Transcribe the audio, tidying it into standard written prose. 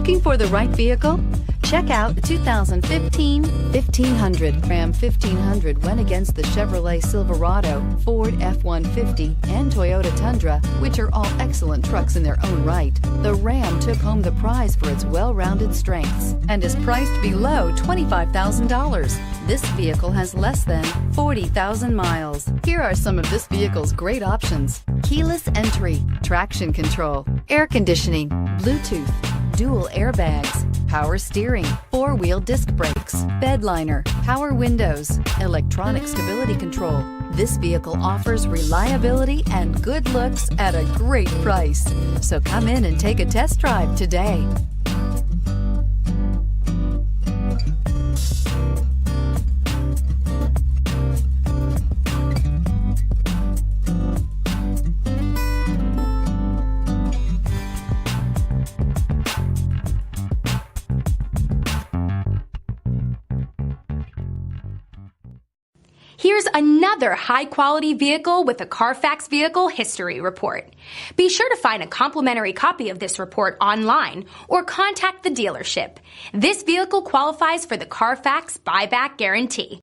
Looking for the right vehicle? Check out the 2015 1500. Ram 1500 went against the Chevrolet Silverado, Ford F-150, and Toyota Tundra, which are all excellent trucks in their own right. The Ram took home the prize for its well-rounded strengths and is priced below $25,000. This vehicle has less than 40,000 miles. Here are some of this vehicle's great options: keyless entry, traction control, air conditioning, Bluetooth, dual airbags, power steering, four-wheel disc brakes, BEDLINER, power windows, electronic stability control. This vehicle offers reliability and good looks at a great price. So come in and take a test drive today. Here's another high-quality vehicle with a Carfax Vehicle History Report. Be sure to find a complimentary copy of this report online or contact the dealership. This vehicle qualifies for the Carfax Buyback Guarantee.